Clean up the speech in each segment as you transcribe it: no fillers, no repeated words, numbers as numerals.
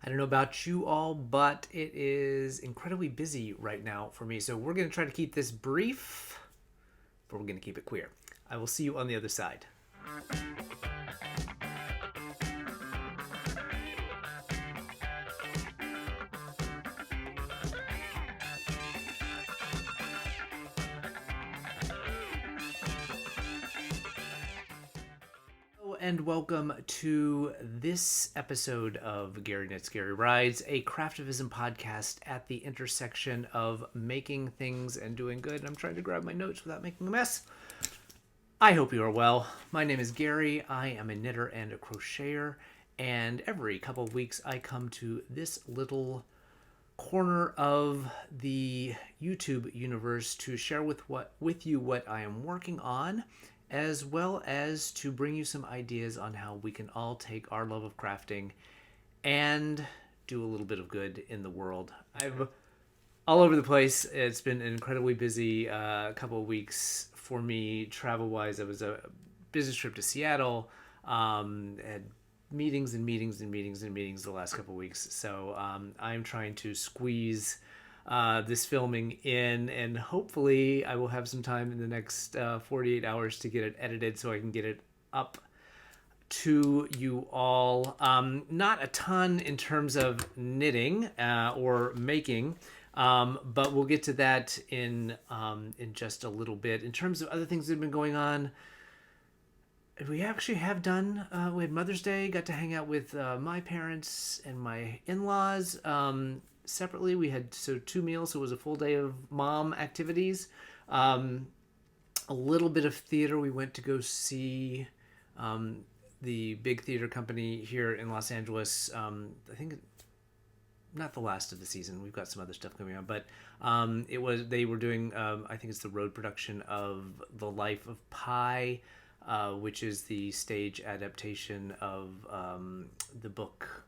I don't know about you all, but it is incredibly busy right now for me. So we're going to try to keep this brief, but we're going to keep it queer. I will see you on the other side. And welcome to this episode of Gary Knits Gary Rides, a Craftivism podcast at the intersection of making things and doing good. And I'm trying to grab my notes without making a mess. I hope you are well. My name is Gary. I am a knitter and a crocheter, and every couple of weeks I come to this little corner of the YouTube universe to share with you what I am working on, as well as to bring you some ideas on how we can all take our love of crafting and do a little bit of good in the world. I've all over the place. It's been an incredibly busy couple of weeks for me travel-wise. I was a business trip to Seattle, had meetings and meetings and meetings and meetings the last couple of weeks. So I'm trying to squeeze this filming in, and hopefully I will have some time in the next 48 hours to get it edited so I can get it up to you all. Not a ton in terms of knitting or making, but we'll get to that in just a little bit. In terms of other things that have been going on, we actually have done, we had Mother's Day, got to hang out with my parents and my in-laws. Separately, we had two meals, so it was a full day of mom activities. A little bit of theater. We went to go see the big theater company here in Los Angeles. I think not the last of the season. We've got some other stuff coming on, but they were doing I think it's the road production of The Life of Pi, which is the stage adaptation of the book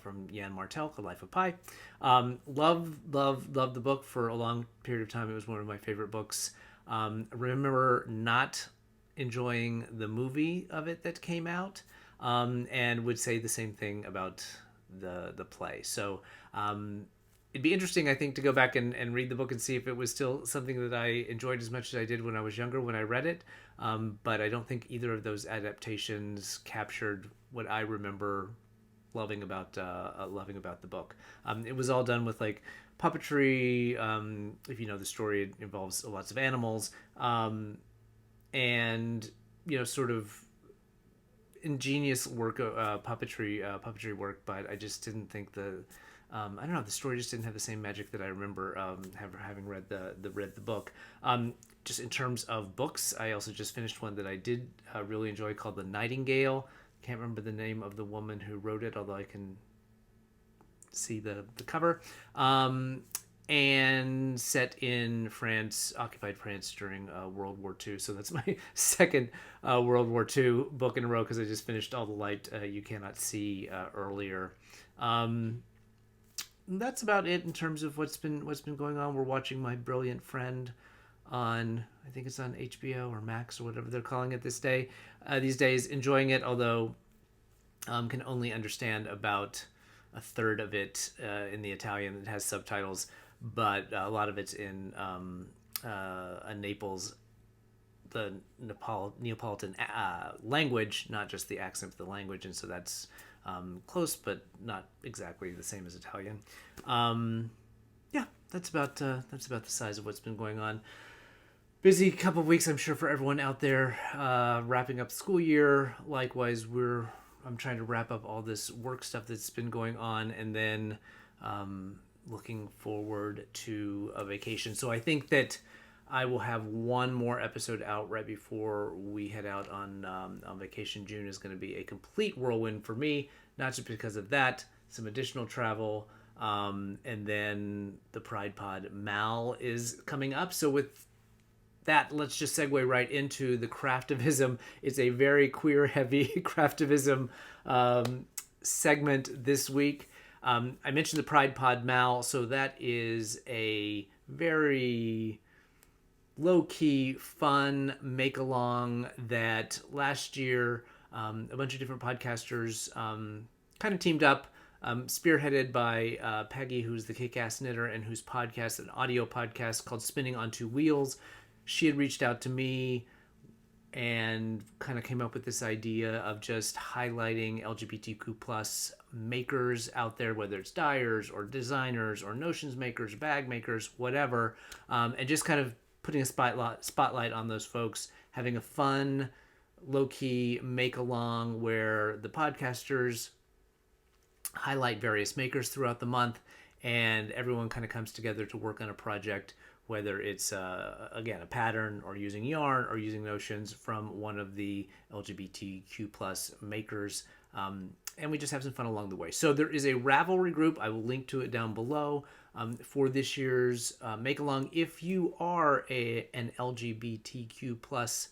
from Jan Martel, The Life of Pi. Love the book for a long period of time. It was one of my favorite books. I remember not enjoying the movie of it that came out, and would say the same thing about the play. So it'd be interesting, I think, to go back and read the book and see if it was still something that I enjoyed as much as I did when I was younger when I read it. But I don't think either of those adaptations captured what I remember loving about the book. It was all done with like puppetry. If you know the story, it involves lots of animals, and sort of ingenious work, puppetry work. But I just didn't think the the story just didn't have the same magic that I remember having read the book. Just in terms of books, I also just finished one that I did really enjoy called The Nightingale. Can't remember the name of the woman who wrote it, although I can see the cover. And set in France, occupied France during World War II. So that's my second World War II book in a row, because I just finished All the Light You Cannot See earlier. That's about it in terms of what's been going on. We're watching My Brilliant Friend on, I think it's on HBO or Max or whatever they're calling it these days. Enjoying it, although can only understand about a third of it in the Italian. It has subtitles, but a lot of it's in Naples, the Neapolitan language, not just the accent of the language, and so that's close, but not exactly the same as Italian. Yeah, that's about the size of what's been going on. Busy couple of weeks, I'm sure, for everyone out there, wrapping up the school year. Likewise, I'm trying to wrap up all this work stuff that's been going on, and then looking forward to a vacation. So I think that I will have one more episode out right before we head out on vacation. June is going to be a complete whirlwind for me, not just because of that, some additional travel, and then the Pride Pod Mal is coming up. So with that, let's just segue right into the Craftivism. It's a very queer-heavy Craftivism segment this week. I mentioned the Pride Pod Mal, so that is a very low-key, fun make-along that last year a bunch of different podcasters kind of teamed up spearheaded by Peggy, who's the kick-ass knitter and whose podcast, an audio podcast called Spinning on Two Wheels. She had reached out to me and kind of came up with this idea of just highlighting LGBTQ plus makers out there, whether it's dyers or designers or notions makers, bag makers, whatever, and just kind of putting a spotlight on those folks, having a fun, low-key make-along where the podcasters highlight various makers throughout the month, and everyone kind of comes together to work on a project, whether it's, again, a pattern or using yarn or using notions from one of the LGBTQ plus makers. And we just have some fun along the way. So there is a Ravelry group. I will link to it down below for this year's make-along. If you are an LGBTQ plus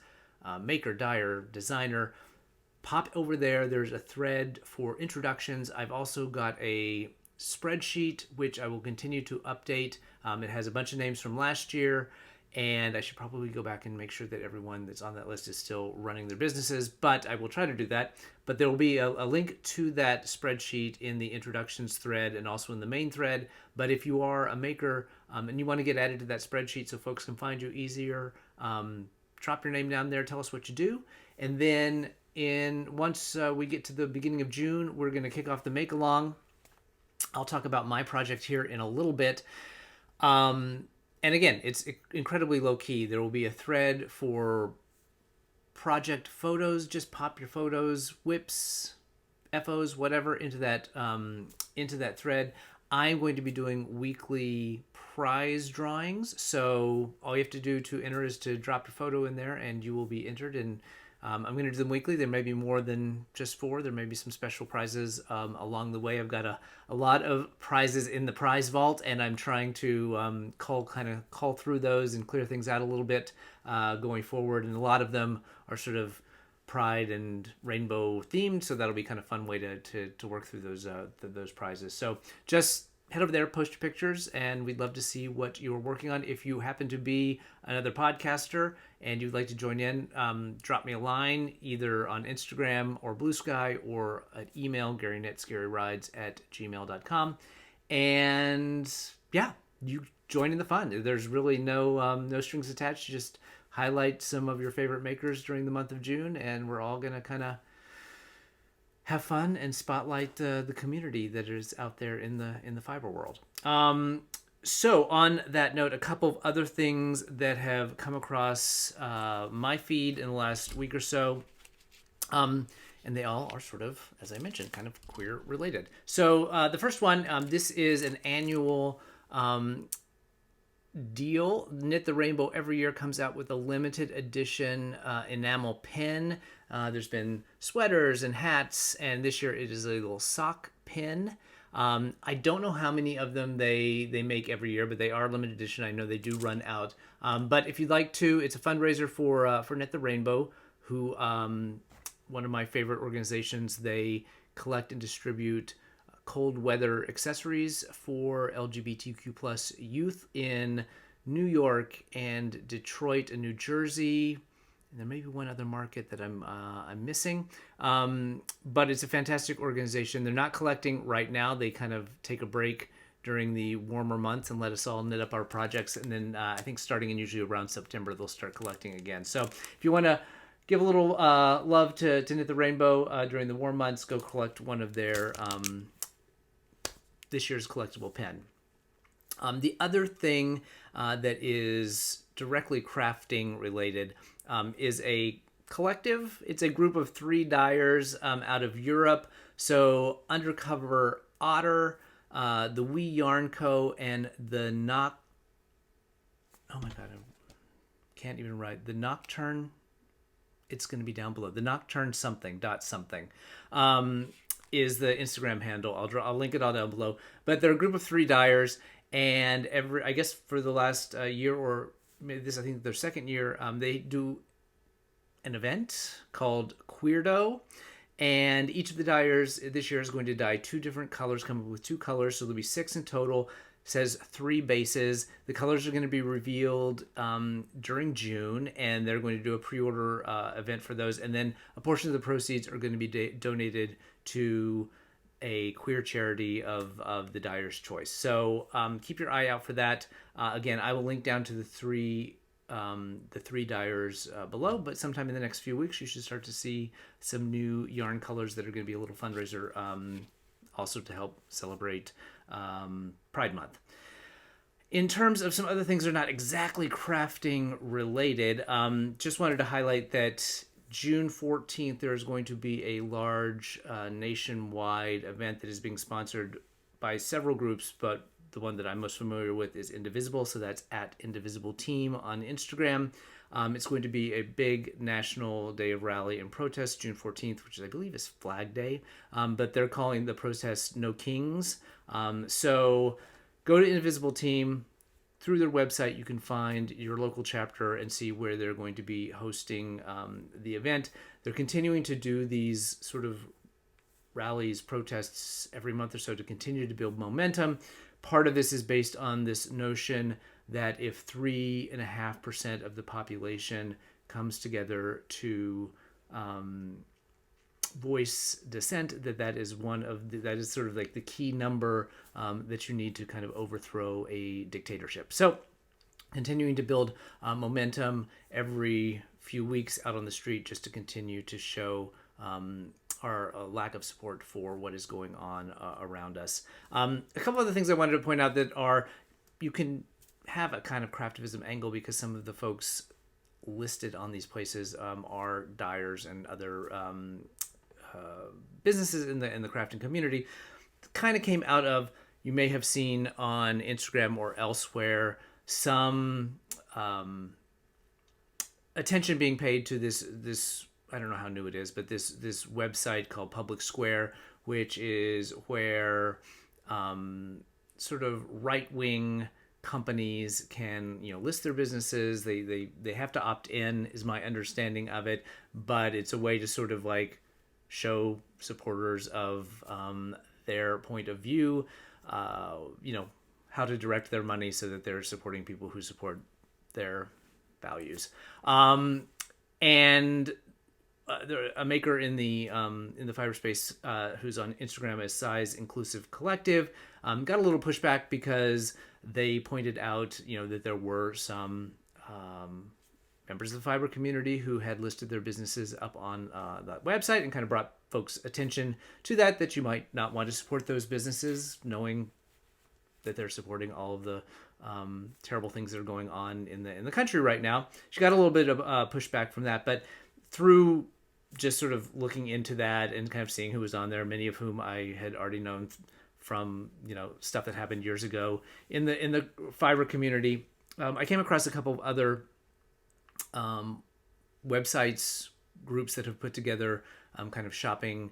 maker, dyer, designer, pop over there. There's a thread for introductions. I've also got a spreadsheet, which I will continue to update. It has a bunch of names from last year, and I should probably go back and make sure that everyone that's on that list is still running their businesses, but I will try to do that. But there will be a link to that spreadsheet in the introductions thread and also in the main thread. But if you are a maker and you want to get added to that spreadsheet so folks can find you easier, drop your name down there, tell us what you do. And then once we get to the beginning of June, we're going to kick off the make-along. I'll talk about my project here in a little bit. And again, it's incredibly low-key. There will be a thread for project photos. Just pop your photos, whips, FOs, whatever, into that thread. I'm going to be doing weekly prize drawings. So all you have to do to enter is to drop your photo in there, and you will be entered. And I'm going to do them weekly. There may be more than just 4. There may be some special prizes along the way. I've got a lot of prizes in the prize vault, and I'm trying to call through those and clear things out a little bit going forward. And a lot of them are sort of pride and rainbow themed, so that'll be kind of fun way to work through those prizes. So just head over there, post your pictures, and we'd love to see what you're working on. If you happen to be another podcaster and you'd like to join in, drop me a line either on Instagram or Blue Sky or at email, GaryNetScaryRides@gmail.com. And yeah, you join in the fun. There's really no strings attached. Just highlight some of your favorite makers during the month of June, and we're all going to kind of have fun and spotlight the community that is out there in the fiber world. So on that note, a couple of other things that have come across my feed in the last week or so, and they all are sort of, as I mentioned, kind of queer related. So the first one, this is an annual deal. Knit the Rainbow every year comes out with a limited edition enamel pin. There's been sweaters and hats, and this year it is a little sock pin. I don't know how many of them they make every year, but they are limited edition. I know they do run out. But if you'd like to, it's a fundraiser for Knit the Rainbow, who one of my favorite organizations. They collect and distribute cold weather accessories for LGBTQ plus youth in New York and Detroit and New Jersey. And there may be one other market that I'm missing, but it's a fantastic organization. They're not collecting right now. They kind of take a break during the warmer months and let us all knit up our projects. And then I think starting in usually around September, they'll start collecting again. So if you want to give a little love to Knit the Rainbow during the warm months, go collect one of their this year's collectible pen. The other thing that is directly crafting related is a collective. It's a group of 3 dyers out of Europe. So Undercover Otter, the Wee Yarn Co., and the oh my god, I can't even write. The Nocturne, it's going to be down below. The Nocturne something is the Instagram handle. I'll link it all down below. But they're a group of 3 dyers, and I guess for the last year, or maybe this, I think their second year, they do an event called Queerdo, and each of the dyers this year is going to dye 2 different colors, come up with 2 colors, so there'll be 6 in total. Says 3 bases. The colors are going to be revealed during June, and they're going to do a pre-order event for those, and then a portion of the proceeds are going to be donated to a queer charity of the dyer's choice. So keep your eye out for that. Again, I will link down to the three dyers below, but sometime in the next few weeks you should start to see some new yarn colors that are going to be a little fundraiser, also to help celebrate Pride Month. In terms of some other things that are not exactly crafting related, just wanted to highlight that June 14th, there's going to be a large nationwide event that is being sponsored by several groups, but the one that I'm most familiar with is Indivisible, so that's at Indivisible Team on Instagram. It's going to be a big national day of rally and protest, June 14th, which I believe is Flag Day, but they're calling the protest No Kings. So go to Indivisible Team. Through their website, you can find your local chapter and see where they're going to be hosting the event. They're continuing to do these sort of rallies, protests every month or so to continue to build momentum. Part of this is based on this notion that if 3.5% of the population comes together to voice dissent, that is sort of like the key number that you need to kind of overthrow a dictatorship. So continuing to build momentum every few weeks out on the street, just to continue to show our lack of support for what is going on around us. A couple other things I wanted to point out that are, you can have a kind of craftivism angle because some of the folks listed on these places are dyers and other businesses in the crafting community. Kind of came out of, you may have seen on Instagram or elsewhere, some attention being paid to this I don't know how new it is, but this website called Public Square, which is where sort of right-wing companies can list their businesses. They have to opt in, is my understanding of it, but it's a way to sort of like show supporters of their point of view, how to direct their money so that they're supporting people who support their values. And a maker in the fiber space who's on Instagram as Size Inclusive Collective got a little pushback because they pointed out that there were some members of the fiber community who had listed their businesses up on that website, and kind of brought folks' attention to that you might not want to support those businesses, knowing that they're supporting all of the terrible things that are going on in the country right now. She got a little bit of pushback from that, but through just sort of looking into that and kind of seeing who was on there, many of whom I had already known from stuff that happened years ago in the fiber community, I came across a couple of other websites, groups that have put together kind of shopping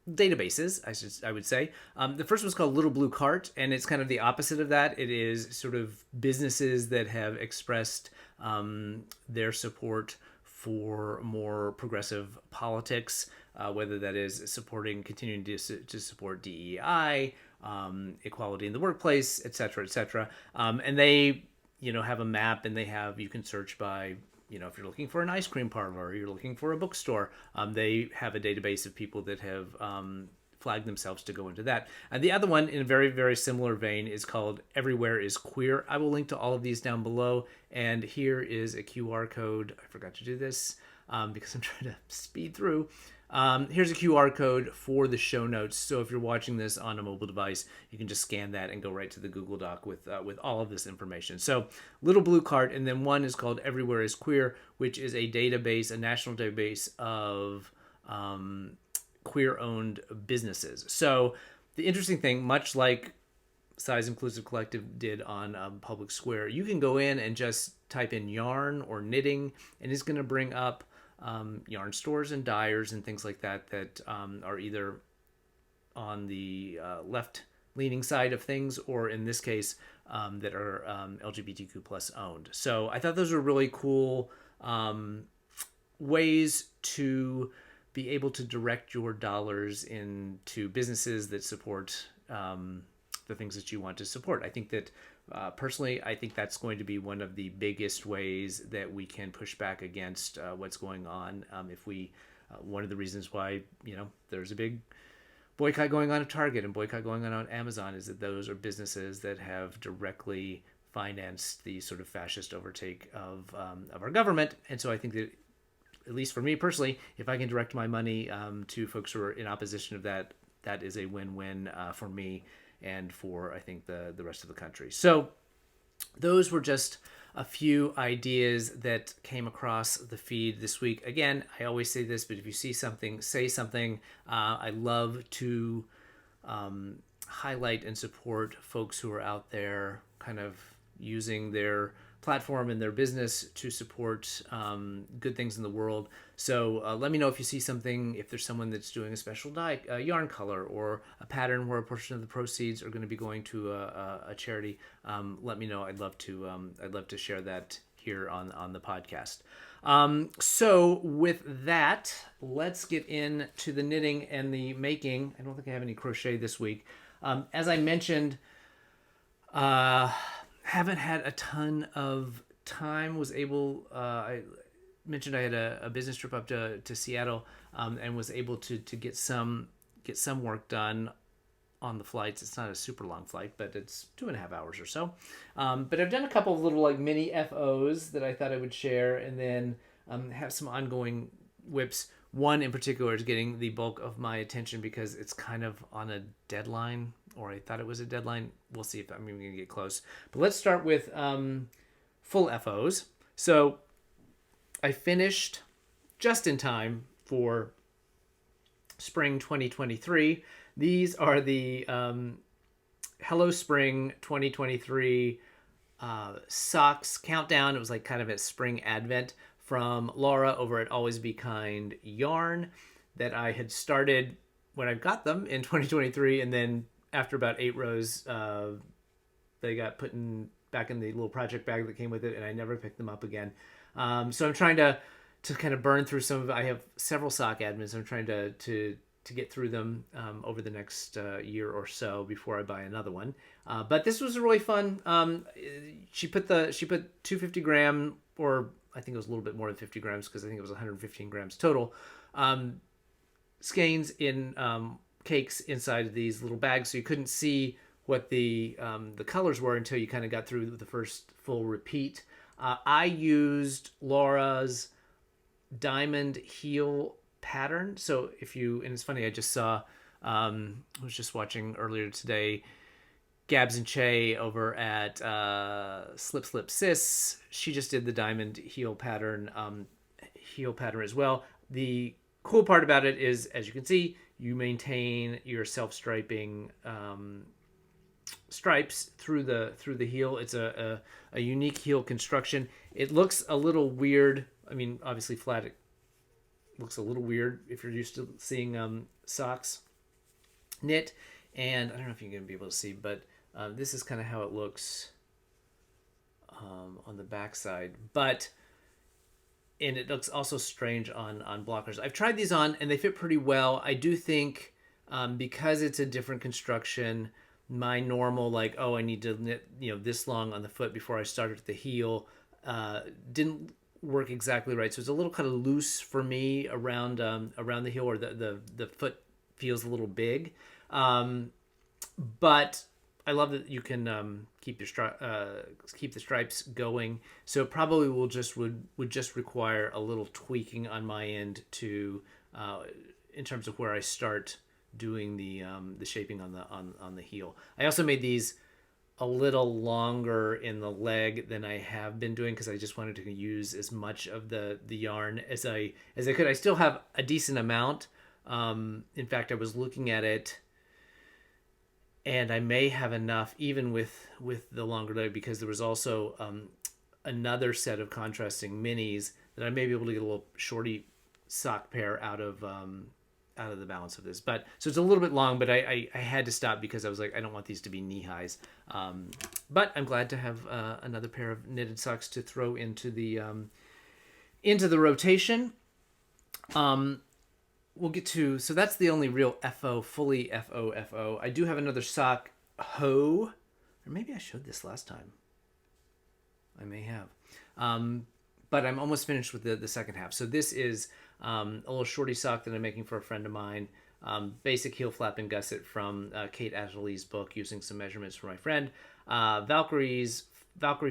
databases, I would say. The first one's called Little Blue Cart, and it's kind of the opposite of that. It is sort of businesses that have expressed their support for more progressive politics, whether that is continuing to support DEI, equality in the workplace, et cetera, et cetera. And they, have a map, and you can search by, if you're looking for an ice cream parlor or you're looking for a bookstore, they have a database of people that have flagged themselves to go into that. And the other one, in a very, very similar vein, is called Everywhere is Queer. I will link to all of these down below. And here is a QR code. I forgot to do this because I'm trying to speed through. Here's a QR code for the show notes. So if you're watching this on a mobile device, you can just scan that and go right to the Google Doc with all of this information. So Little Blue Cart, and then one is called Everywhere is Queer, which is a database, a national database of queer-owned businesses. So the interesting thing, much like Size Inclusive Collective did on Public Square, you can go in and just type in yarn or knitting, and it's going to bring up yarn stores and dyers and things like that are either on the left-leaning side of things, or in this case, that are LGBTQ plus owned. So I thought those were really cool ways to be able to direct your dollars into businesses that support the things that you want to support. I think that personally, I think that's going to be one of the biggest ways that we can push back against what's going on. One of the reasons why there's a big boycott going on at Target and boycott going on Amazon is that those are businesses that have directly financed the sort of fascist overtake of our government. And so I think that, at least for me personally, if I can direct my money to folks who are in opposition of that, that is a win-win for me and for, I think, the rest of the country. So those were just a few ideas that came across the feed this week. Again, I always say this, but if you see something, say something. I love to highlight and support folks who are out there kind of using their platform and their business to support good things in the world. So let me know if you see something, if there's someone that's doing a special dye, a yarn color, or a pattern where a portion of the proceeds are going to be going to a charity. Let me know. I'd love to share that here on the podcast. So with that, let's get into the knitting and the making. I don't think I have any crochet this week. As I mentioned, haven't had a ton of time. I mentioned I had a business trip up to Seattle, and was able to get some work done on the flights. It's not a super long flight, but it's 2.5 hours or so. But I've done a couple of little like mini FOs that I thought I would share, and then have some ongoing whips. One in particular is getting the bulk of my attention because it's kind of on a deadline, or I thought it was a deadline. We'll see if I'm even going to get close. But let's start with full FOs. So I finished just in time for spring 2023. These are the Hello Spring 2023 socks countdown. It was like kind of a spring advent from Laura over at Always Be Kind Yarn that I had started when I got them in 2023, and then after about 8 rows, they got put back in the little project bag that came with it, and I never picked them up again. So I'm trying to kind of burn through some of it. I have several sock admins. I'm trying to get through them over the next year or so before I buy another one. But this was really fun. She put 250 gram, or I think it was a little bit more than 50 grams because I think it was 115 grams total, skeins in cakes inside of these little bags, so you couldn't see what the colors were until you kind of got through the first full repeat. I used Laura's diamond heel pattern. So and it's funny, I just saw, I was just watching earlier today, Gabs and Che over at Slip Slip Sis. She just did the diamond heel pattern as well. The cool part about it is, as you can see, you maintain your self-striping stripes through the heel. It's a unique heel construction. It looks a little weird. I mean, obviously flat, it looks a little weird if you're used to seeing socks knit. And I don't know if you're going to be able to see, but this is kind of how it looks on the back side. And it looks also strange on blockers. I've tried these on, and they fit pretty well. I do think because it's a different construction, my normal I need to knit this long on the foot before I start at the heel didn't work exactly right. So it's a little kind of loose for me around the heel, or the foot feels a little big. But I love that you can keep the stripes going. So it probably would just require a little tweaking on my end to in terms of where I start doing the shaping on the heel. I also made these a little longer in the leg than I have been doing because I just wanted to use as much of the yarn as I could. I still have a decent amount. In fact, I was looking at it, and I may have enough even with the longer leg, because there was also another set of contrasting minis that I may be able to get a little shorty sock pair out of the balance of this. But so it's a little bit long, but I had to stop because I was like, I don't want these to be knee highs. But I'm glad to have another pair of knitted socks to throw into the rotation. We'll get to, so that's the only real fully FO. I do have another sock hoe, or maybe I showed this last time. I may have. But I'm almost finished with the second half. So this is a little shorty sock that I'm making for a friend of mine. Basic heel flap and gusset from Kate Atherly's book, using some measurements from my friend. Valkyrie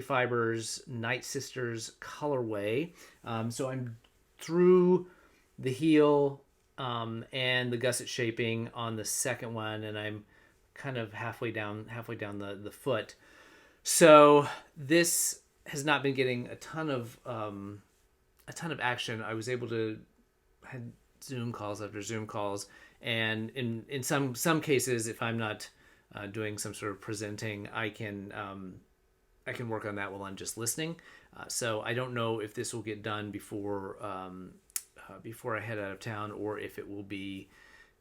Fibers Nightsisters colorway. So I'm through the heel and the gusset shaping on the second one, and I'm kind of halfway down the foot. So this has not been getting a ton of action. I was able to had Zoom calls after Zoom calls, and in some cases, if I'm not doing some sort of presenting, I can work on that while I'm just listening. So I don't know if this will get done before I head out of town, or if it will be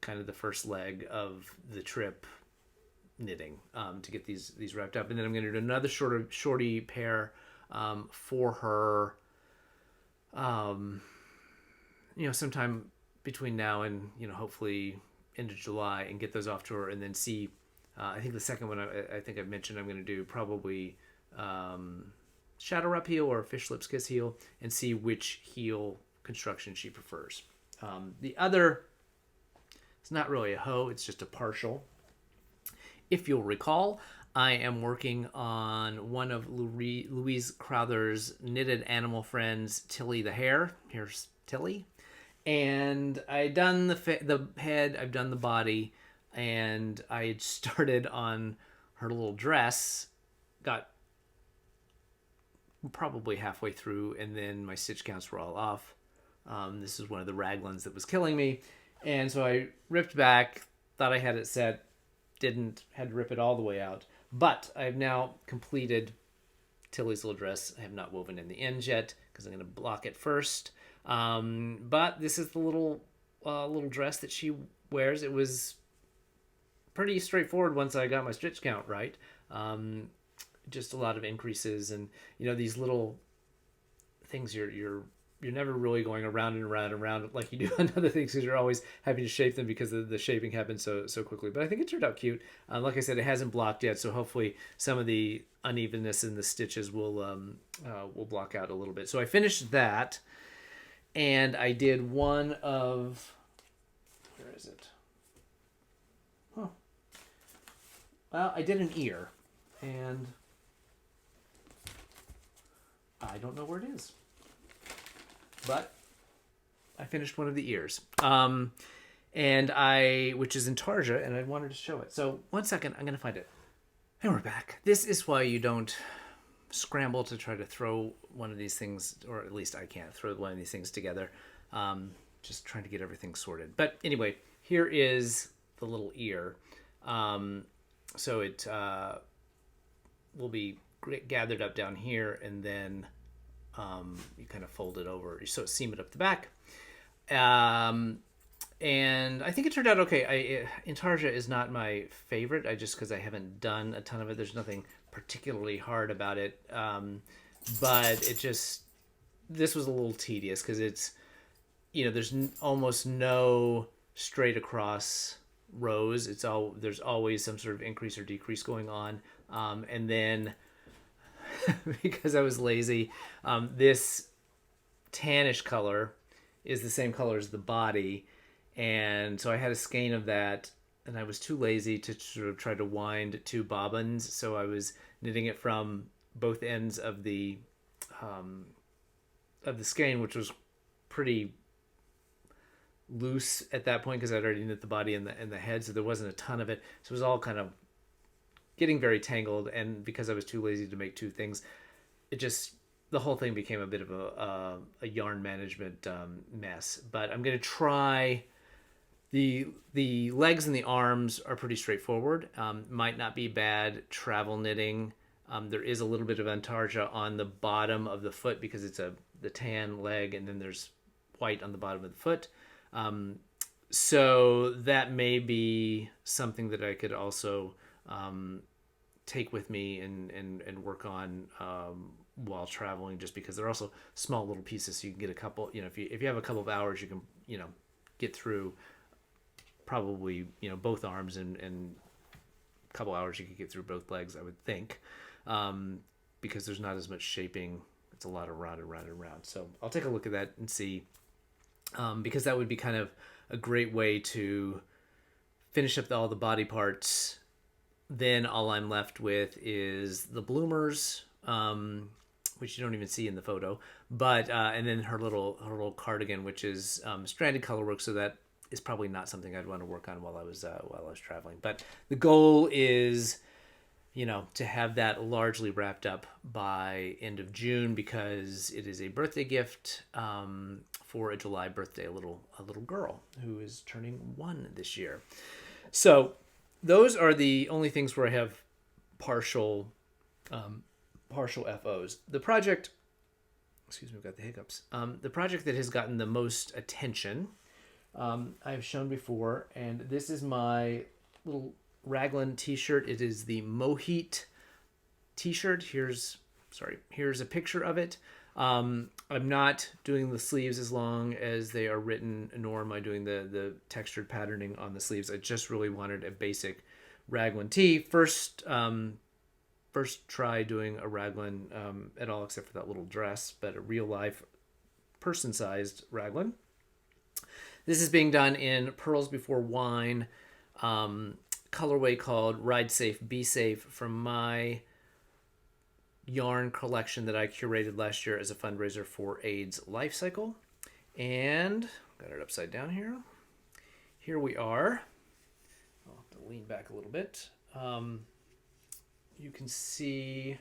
kind of the first leg of the trip knitting to get these wrapped up. And then I'm going to do another shorty pair for her, sometime between now and, hopefully end of July, and get those off to her, and then see. I think the second one I think I've mentioned I'm going to do probably Shadow Wrap heel or Fish Lips Kiss heel, and see which heel construction she prefers. The other, it's not really a hoe, it's just a partial. If you'll recall, I am working on one of Louise Crowther's knitted animal friends, Tilly the hare. Here's Tilly. And I'd done the head, I've done the body, and I had started on her little dress, got probably halfway through, and then my stitch counts were all off. This is one of the raglans that was killing me. And so I ripped back, thought I had it set, had to rip it all the way out. But I've now completed Tilly's little dress. I have not woven in the ends yet because I'm going to block it first. But this is the little dress that she wears. It was pretty straightforward once I got my stitch count right. Just a lot of increases, and these little things you're never really going around and around and around like you do on other things, because you're always having to shape them because the shaping happens so quickly. But I think it turned out cute. Like I said, it hasn't blocked yet, so hopefully some of the unevenness in the stitches will block out a little bit. So I finished that, and I did one of, where is it? Huh. Well, I did an ear, and I don't know where it is. But I finished one of the ears, which is in Tarja, and I wanted to show it. So 1 second, I'm going to find it. And we're back. This is why you don't scramble to try to throw one of these things, or at least I can't throw one of these things together. Just trying to get everything sorted. But anyway, here is the little ear. So it will be gathered up down here, and then you kind of fold it over, so seam it up the back. And I think it turned out okay. Intarsia is not my favorite, just because I haven't done a ton of it. There's nothing particularly hard about it. But this was a little tedious because it's, there's almost no straight across rows. There's always some sort of increase or decrease going on. And then because I was lazy, this tannish color is the same color as the body, and so I had a skein of that, and I was too lazy to sort of try to wind two bobbins, so I was knitting it from both ends of the skein, which was pretty loose at that point because I'd already knit the body and the head, so there wasn't a ton of it, so it was all kind of getting very tangled. And because I was too lazy to make two things, the whole thing became a bit of a yarn management mess. But I'm going to try. The legs and the arms are pretty straightforward. Might not be bad travel knitting. There is a little bit of Antarja on the bottom of the foot because it's the tan leg, and then there's white on the bottom of the foot. So that may be something that I could also take with me and work on while traveling, just because they're also small little pieces, so you can get a couple, if you have a couple of hours, you can get through probably both arms, and a couple hours you could get through both legs, I would think, because there's not as much shaping. It's a lot of round and round and round. So I'll take a look at that and see, because that would be kind of a great way to finish up all the body parts, then all I'm left with is the bloomers, which you don't even see in the photo, but and then her little cardigan, which is stranded colorwork, so that is probably not something I'd want to work on while I was traveling. But the goal is, to have that largely wrapped up by end of June, because it is a birthday gift for a July birthday, a little girl who is turning 1 this year. So those are the only things where I have partial FOs. The project, excuse me, I've got the hiccups. The project that has gotten the most attention, I've shown before, and this is my little raglan t-shirt. It is the Mohit t-shirt. Here's a picture of it. I'm not doing the sleeves as long as they are written, nor am I doing the textured patterning on the sleeves. I just really wanted a basic raglan tee. First try doing a raglan at all, except for that little dress, but a real life person-sized raglan. This is being done in Pearls Before Wine, colorway called Ride Safe, Be Safe, from my yarn collection that I curated last year as a fundraiser for AIDS Life Cycle. And got it upside down here. Here we are. I'll have to lean back a little bit. You can see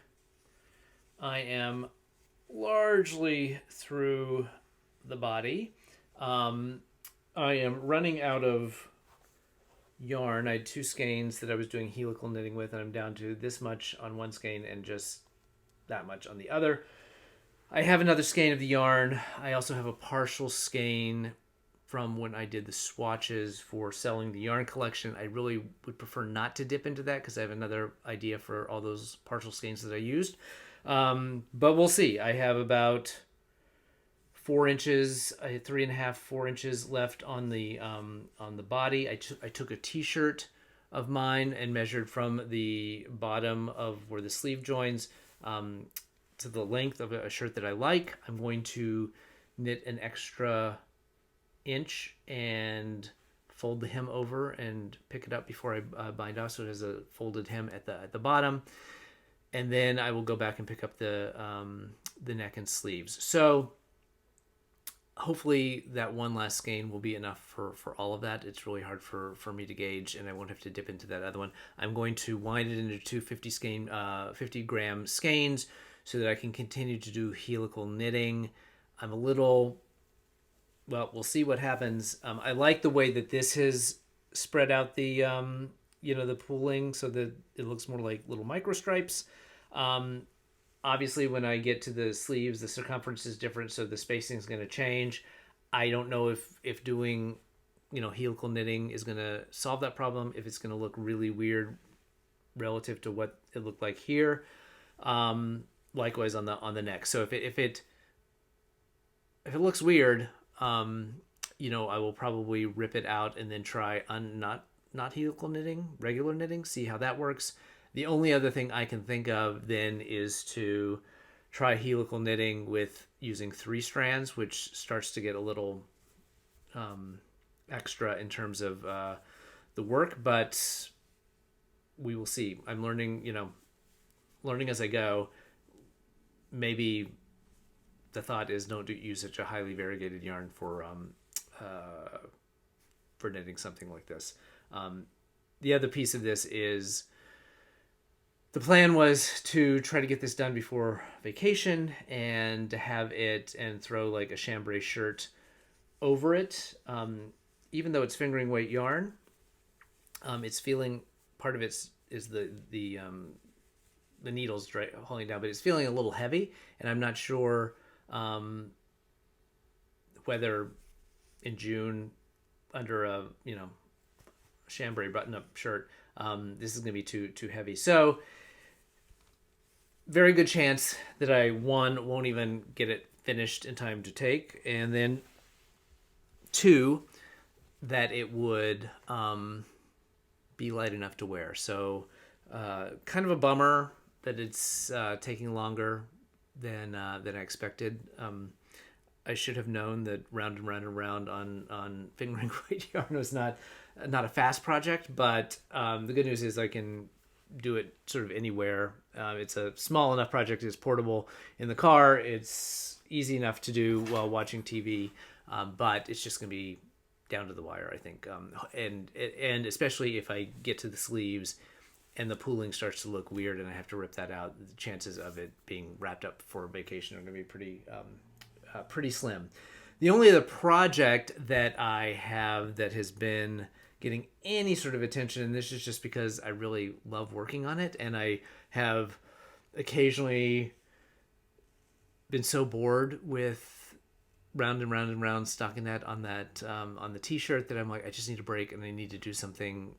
I am largely through the body. I am running out of yarn. I had 2 skeins that I was doing helical knitting with, and I'm down to this much on one skein and just that much on the other. I have another skein of the yarn. I also have a partial skein from when I did the swatches for selling the yarn collection. I really would prefer not to dip into that because I have another idea for all those partial skeins that I used. But we'll see. I have about 4 inches, 3.5, 4 inches left on the body. I took a t-shirt of mine and measured from the bottom of where the sleeve joins to the length of a shirt that I like. I'm going to knit an extra inch and fold the hem over and pick it up before I bind off, so it has a folded hem at the bottom, and then I will go back and pick up the neck and sleeves. So hopefully that one last skein will be enough for all of that. It's really hard for me to gauge, and I won't have to dip into that other one. I'm going to wind it into 2 50-gram skeins so that I can continue to do helical knitting. I'm a little... Well, we'll see what happens. I like the way that this has spread out the, the pooling so that it looks more like little micro stripes. Obviously, when I get to the sleeves, the circumference is different, so the spacing is going to change. I don't know if doing, helical knitting is going to solve that problem, if it's going to look really weird relative to what it looked like here. Likewise on the neck. So if it looks weird, I will probably rip it out and then try not helical knitting, regular knitting, see how that works. The only other thing I can think of then is to try helical knitting with using 3 strands, which starts to get a little extra in terms of the work, but we will see. I'm learning as I go. Maybe the thought is don't use such a highly variegated yarn for knitting something like this. The other piece of this is the plan was to try to get this done before vacation and to have it and throw like a chambray shirt over it. Even though it's fingering weight yarn, it's feeling, part of it is the needles holding down, but it's feeling a little heavy, and I'm not sure whether in June under a chambray button-up shirt this is going to be too heavy. So very good chance that I won't even get it finished in time to take, and then 2 that it would be light enough to wear. So kind of a bummer that it's taking longer than I expected. I should have known that round and round and round on fingering weight yarn was not not a fast project, but the good news is I can do it sort of anywhere. It's a small enough project. It's portable in the car. It's easy enough to do while watching TV, but it's just going to be down to the wire, I think. And especially if I get to the sleeves and the pooling starts to look weird and I have to rip that out, the chances of it being wrapped up for vacation are going to be pretty slim. The only other project that I have that has been getting any sort of attention, and this is just because I really love working on it, and I have occasionally been so bored with round and round and round stockinette on the t-shirt that I'm like, I just need a break and I need to do something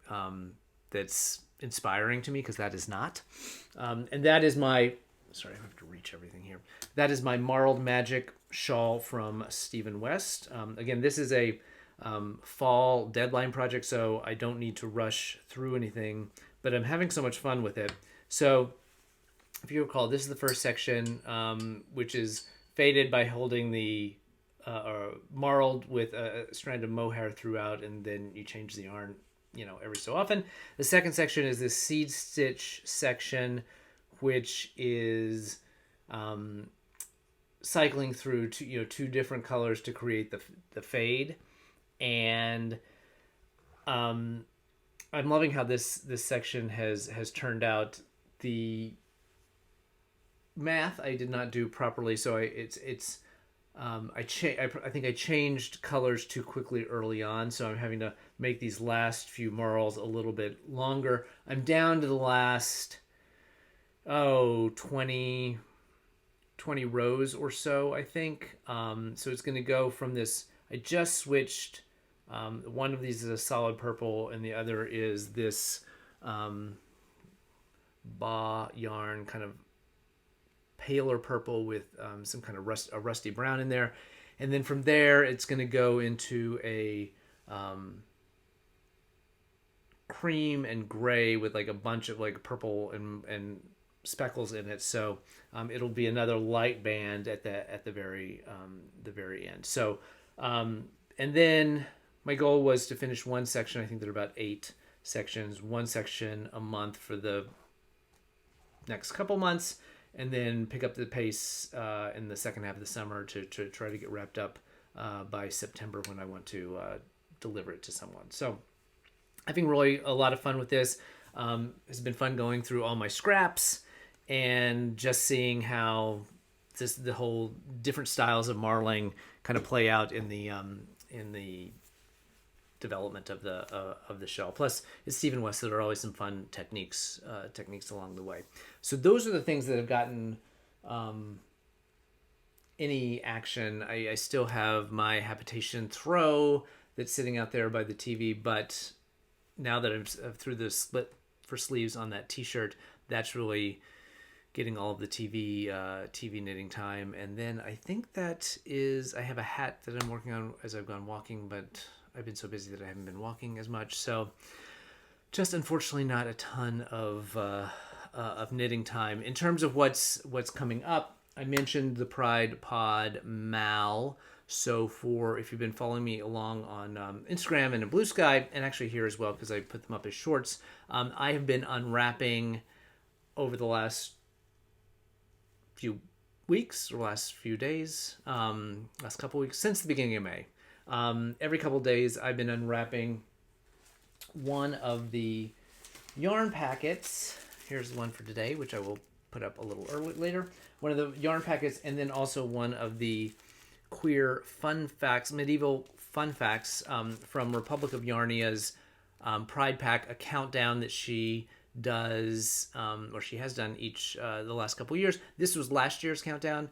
that's inspiring to me, because that is not. And that is my, sorry, I have to reach everything here. That is my Marled Magic shawl from Stephen West. Again, this is a fall deadline project, so I don't need to rush through anything, but I'm having so much fun with it. So if you recall, this is the first section, which is faded by holding the marled with a strand of mohair throughout, and then you change the yarn, every so often. The second section is this seed stitch section, which is cycling through two different colors to create the fade. And I'm loving how this section has turned out. The math I did not do properly, so I think I changed colors too quickly early on, so I'm having to make these last few marls a little bit longer. I'm down to the last 20 rows or so, I think. So it's going to go from this. I just switched. One of these is a solid purple, and the other is this Ba yarn, kind of paler purple with some kind of rusty brown in there. And then from there, it's going to go into a cream and gray with like a bunch of like purple and speckles in it. So it'll be another light band at the very end. So and then my goal was to finish one section. I think there are about 8 sections, one section a month for the next couple months, and then pick up the pace in the second half of the summer to try to get wrapped up by September, when I want to deliver it to someone. So having really a lot of fun with this. It's been fun going through all my scraps and just seeing how the whole different styles of marling kind of play out in the development of the shell. Plus, it's Stephen West, so there are always some fun techniques along the way. So those are the things that have gotten any action. I still have my habitation throw that's sitting out there by the TV, but now that I'm through the split for sleeves on that t-shirt, that's really getting all of the TV knitting time. And then I think that is, I have a hat that I'm working on as I've gone walking, but I've been so busy that I haven't been walking as much. So just unfortunately not a ton of knitting time. In terms of what's coming up, I mentioned the Pride Pod Mal. So if you've been following me along on Instagram and in Blue Sky, and actually here as well, because I put them up as shorts, I have been unwrapping over the last few weeks or last few days, last couple weeks, since the beginning of May. Every couple days I've been unwrapping one of the yarn packets. Here's the one for today, which I will put up a little later. One of the yarn packets, and then also one of the queer fun facts, medieval fun facts from Republic of Yarnia's Pride Pack, a countdown that she does, or she has done each the last couple years. This was last year's countdown.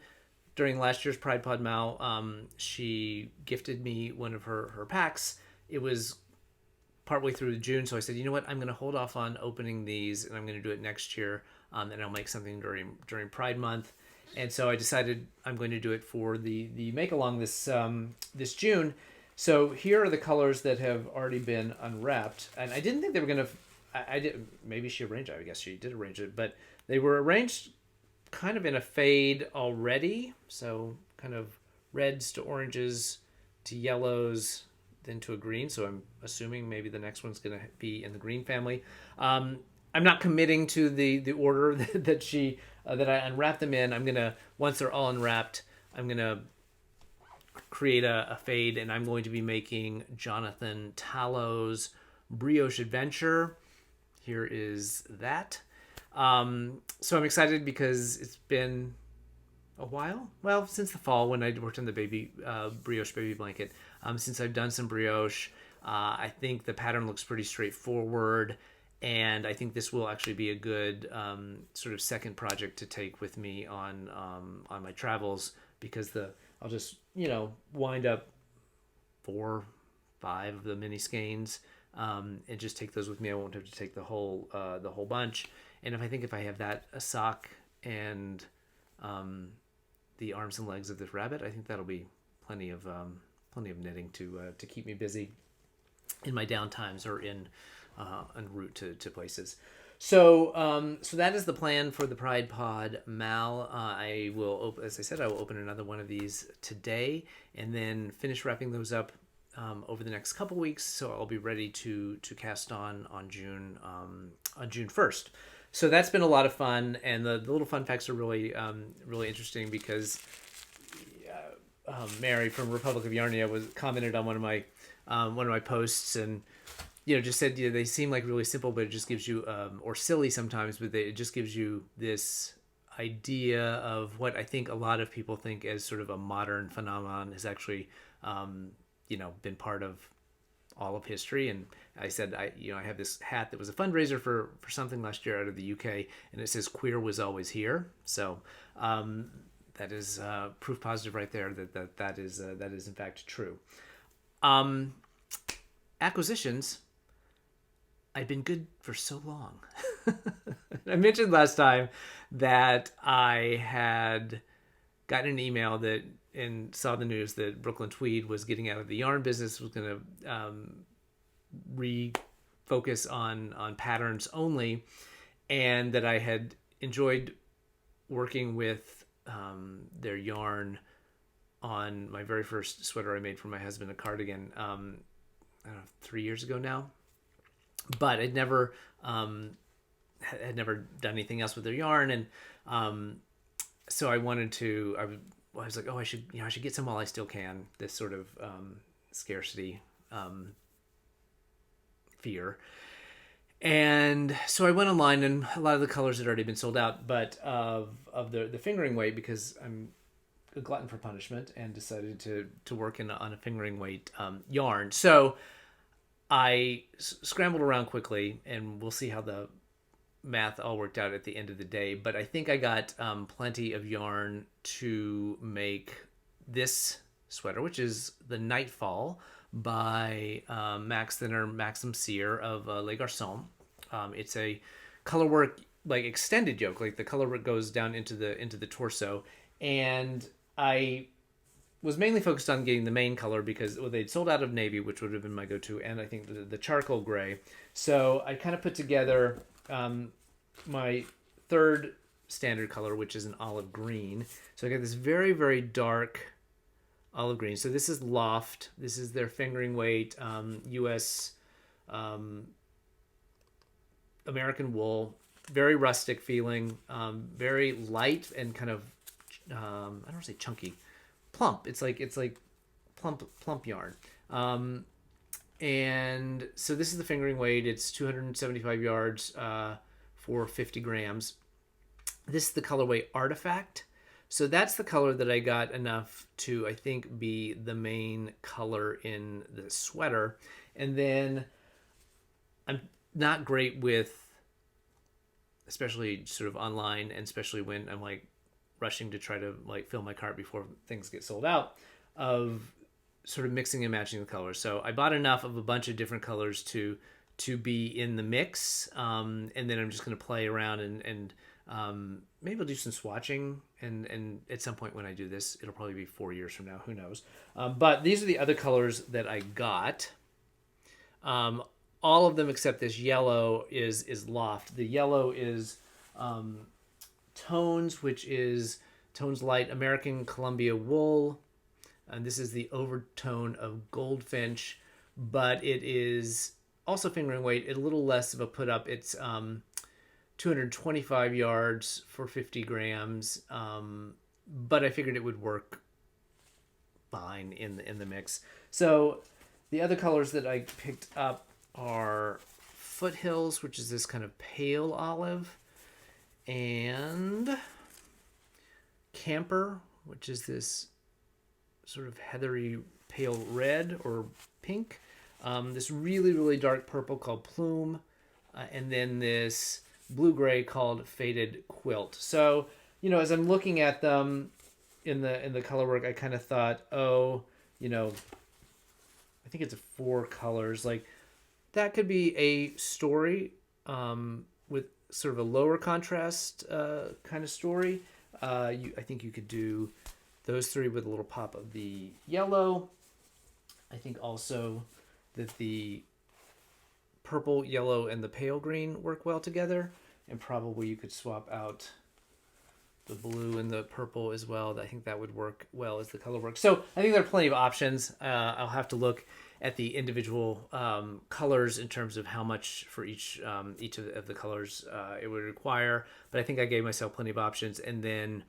During last year's Pride Pod Mal, she gifted me one of her packs. It was partway through June, so I said, you know what, I'm going to hold off on opening these, and I'm going to do it next year, and I'll make something during Pride Month. And so I decided I'm going to do it for the make along this June. So here are the colors that have already been unwrapped, and I didn't think they were going to. I did. Maybe she arranged it. I guess she did arrange it, but they were arranged kind of in a fade already. So kind of reds to oranges to yellows, into a green, so I'm assuming maybe the next one's going to be in the green family. I'm not committing to the order that I unwrap them in. I'm gonna, once they're all unwrapped, I'm gonna create a fade, and I'm going to be making Jonathan Tallow's Brioche Adventure. Here is that. So I'm excited because it's been a while. Well, since the fall when I worked on the baby brioche baby blanket. Since I've done some brioche, I think the pattern looks pretty straightforward, and I think this will actually be a good sort of second project to take with me on my travels, because I'll just wind up 4, 5 of the mini skeins, and just take those with me. I won't have to take the whole bunch. And if I have that, a sock, and the arms and legs of this rabbit, I think that'll be plenty of knitting to keep me busy in my downtimes or en route to places. So that is the plan for the Pride Pod, Mal. I will, as I said, I will open another one of these today, and then finish wrapping those up over the next couple weeks. So I'll be ready to cast on June 1st. So that's been a lot of fun, and the little fun facts are really really interesting, because Mary from Republic of Yarnia was commented on one of my posts, and just said they seem like really simple, but it just gives you or silly sometimes, but it just gives you this idea of what I think a lot of people think as sort of a modern phenomenon has actually been part of all of history. And I said I have this hat that was a fundraiser for something last year out of the UK, and it says "Queer was always here." So that is proof positive right there that is in fact true. Acquisitions. I've been good for so long. I mentioned last time that I had gotten an email and saw the news that Brooklyn Tweed was getting out of the yarn business, was going to refocus on patterns only, and that I had enjoyed working with their yarn on my very first sweater I made for my husband, a cardigan, I don't know, 3 years ago now. But I'd never had never done anything else with their yarn, and so I wanted to. I was like, oh, I should get some while I still can. This sort of scarcity fear, and so I went online, and a lot of the colors had already been sold out, but of the fingering weight, because I'm a glutton for punishment, and decided to work on a fingering weight yarn. So I scrambled around quickly, and we'll see how the math all worked out at the end of the day. But I think I got plenty of yarn to make this sweater, which is the Nightfall by Max Thinner, Maxim Sear of Les Garçons. It's a colorwork, like extended yoke, like the colorwork goes down into the torso, and I was mainly focused on getting the main color because they'd sold out of navy, which would have been my go-to, and I think the charcoal gray. So I kind of put together my third standard color, which is an olive green. So I got this very, very dark olive green. So this is Loft. This is their fingering weight, U.S. American wool, very rustic feeling, very light and kind of I don't want to say chunky, plump. It's like plump yarn. And so this is the fingering weight. It's 275 yards for 50 grams. This is the colorway Artifact. So that's the color that I got enough to, I think, be the main color in the sweater. And then I'm not great with, especially sort of online, and especially when I'm like rushing to try to like fill my cart before things get sold out, of sort of mixing and matching the colors. So I bought enough of a bunch of different colors to be in the mix, and then I'm just going to play around and maybe I'll do some swatching, and at some point when I do this, it'll probably be 4 years from now, who knows. But these are the other colors that I got. All of them except this yellow is Loft. The yellow is Tones, which is Tones Light American Columbia wool. And this is the overtone of Goldfinch. but it is also fingering weight, a little less of a put up. It's 225 yards for 50 grams, but I figured it would work fine in the mix. So the other colors that I picked up are Foothills, which is this kind of pale olive, and Camper, which is this sort of heathery pale red or pink. This really, really dark purple called Plume, and then this blue-gray called Faded Quilt. So, as I'm looking at them in the color work, I kind of thought, I think it's 4 colors. Like, that could be a story with sort of a lower contrast kind of story. I think you could do those 3 with a little pop of the yellow. I think also that the purple, yellow, and the pale green work well together. And probably you could swap out the blue and the purple as well. I think that would work well as the color work. So I think there are plenty of options. I'll have to look at the individual colors in terms of how much for each of the colors it would require. But I think I gave myself plenty of options. And then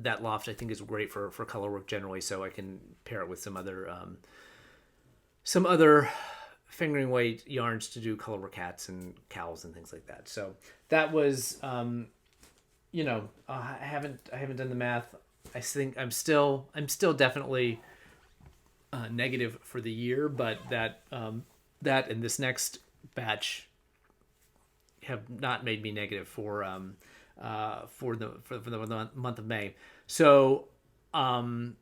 that loft I think is great for color work generally. So I can pair it with some other fingering weight yarns to do color work hats and cowls and things like that. So that was, I haven't done the math. I think I'm still definitely negative for the year, but that and this next batch have not made me negative for the month of May. So I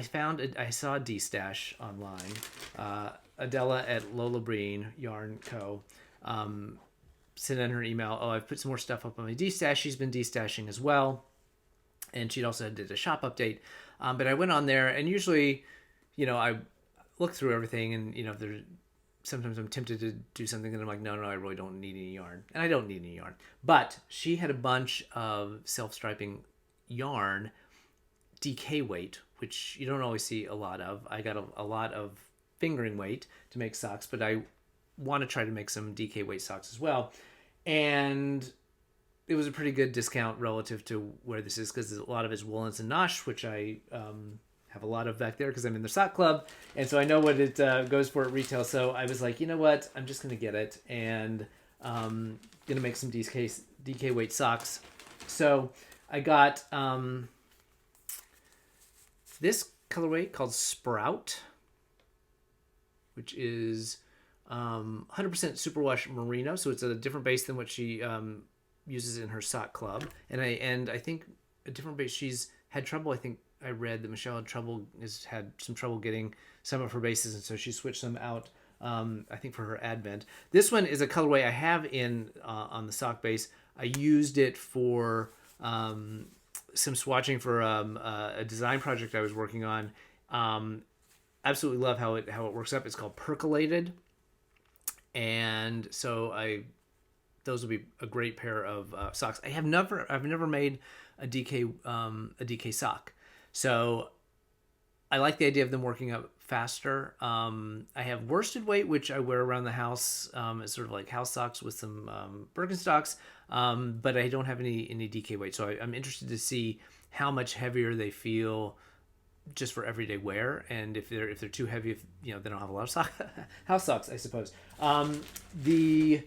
saw Destash online. Adela at Lola Breen Yarn Co. Sent in her email. Oh, I've put some more stuff up on my Destash. She's been destashing as well, and she'd also did a shop update. But I went on there, and usually, I look through everything, and sometimes I'm tempted to do something, and I'm like, no, I really don't need any yarn, and I don't need any yarn. But she had a bunch of self-striping yarn, DK weight, which you don't always see a lot of. I got a lot of fingering weight to make socks, but I want to try to make some DK weight socks as well. And it was a pretty good discount relative to where this is, because a lot of it's woolens and nosh, which I have a lot of back there because I'm in the sock club, and so I know what it goes for at retail. So I was like, you know what, I'm just gonna get it, and gonna make some DK weight socks. So I got this colorway called Sprout, which is 100% superwash merino, so it's a different base than what she uses in her sock club, and I think a different base. She's had trouble. I think I read that Michelle had some trouble getting some of her bases, and so she switched them out. I think for her advent. This one is a colorway I have in on the sock base. I used it for some swatching for a design project I was working on. Absolutely love how it works up. It's called Percolated, and so those will be a great pair of socks. I've never made a DK sock, so I like the idea of them working up faster. I have worsted weight, which I wear around the house as sort of like house socks with some Birkenstocks, but I don't have any DK weight. So I'm interested to see how much heavier they feel just for everyday wear, and if they're too heavy, they don't have a lot of house socks, I suppose. The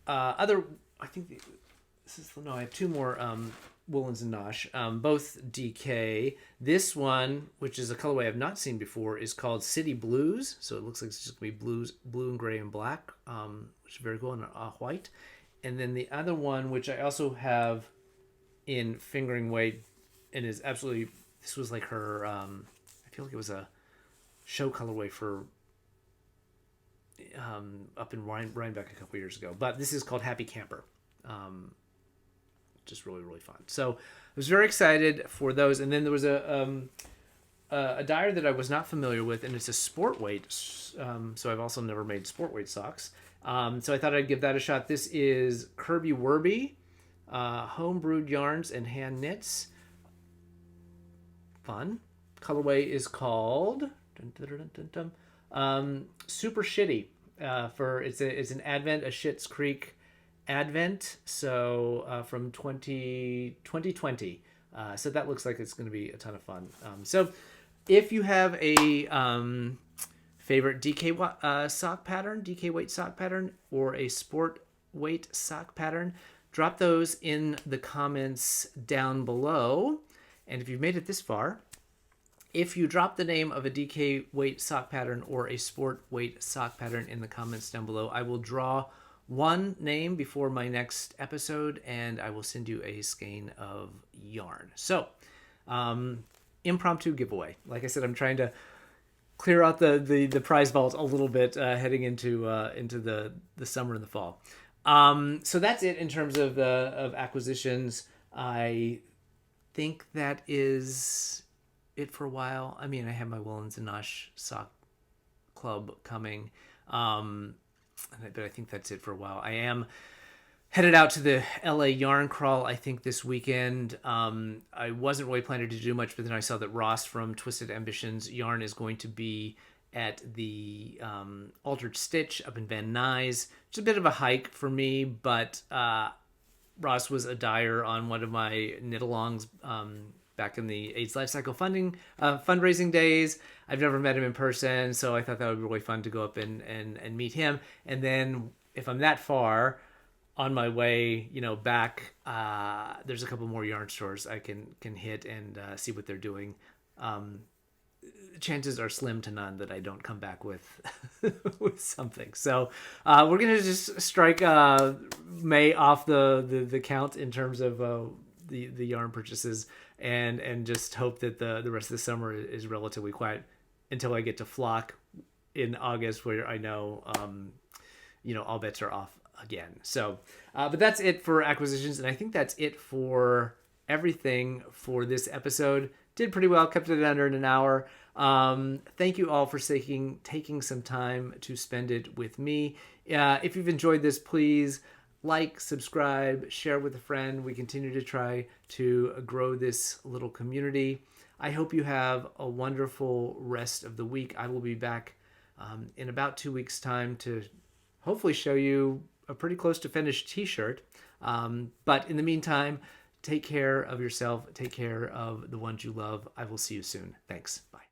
other, I think I have 2 more woolens and nosh, both DK. This one, which is a colorway I've not seen before, is called City Blues. So it looks like it's just gonna be blue and gray and black, which is very cool, and white. And then the other one, which I also have in fingering weight, and is absolutely, this was like her, I feel like it was a show colorway for up in Rhinebeck a couple years ago. But this is called Happy Camper. Just really, really fun. So I was very excited for those. And then there was a dyer that I was not familiar with, and it's a sport weight. So I've also never made sport weight socks. So I thought I'd give that a shot. This is Kirby Werby, home brewed yarns and hand knits. Fun. colorway is called Super Shitty. It's an Advent, a Schitt's Creek Advent. So from 2020. So that looks like it's going to be a ton of fun. So if you have a favorite DK sock pattern, DK weight sock pattern, or a sport weight sock pattern, drop those in the comments down below. And if you've made it this far, if you drop the name of a DK weight sock pattern or a sport weight sock pattern in the comments down below, I will draw one name before my next episode, and I will send you a skein of yarn. So, impromptu giveaway. Like I said, I'm trying to clear out the prize vault a little bit heading into the summer and the fall. So that's it in terms of acquisitions. I think that is it for a while. I mean, I have my Woolens and Nosh sock club coming, but I think that's it for a while. I am headed out to the LA yarn crawl, I think, this weekend. I wasn't really planning to do much, but then I saw that Ross from Twisted Ambitions Yarn is going to be at the Altered Stitch up in Van Nuys. It's a bit of a hike for me, but Ross was a dyer on one of my knit-alongs back in the AIDS Lifecycle fundraising days. I've never met him in person, so I thought that would be really fun to go up and meet him. And then if I'm that far on my way, back, there's a couple more yarn stores I can hit and see what they're doing. Chances are slim to none that I don't come back with with something. So we're gonna just strike May off the count in terms of the yarn purchases, and just hope that the rest of the summer is relatively quiet until I get to Flock in August, where I know all bets are off again. So but that's it for acquisitions, and I think that's it for everything for this episode. Did pretty well, kept it under an hour. Thank you all for taking some time to spend it with me. If you've enjoyed this, please like, subscribe, share with a friend. We continue to try to grow this little community. I hope you have a wonderful rest of the week. I will be back in about 2 weeks' time to hopefully show you a pretty close to finished t-shirt. But in the meantime, take care of yourself. Take care of the ones you love. I will see you soon. Thanks. Bye.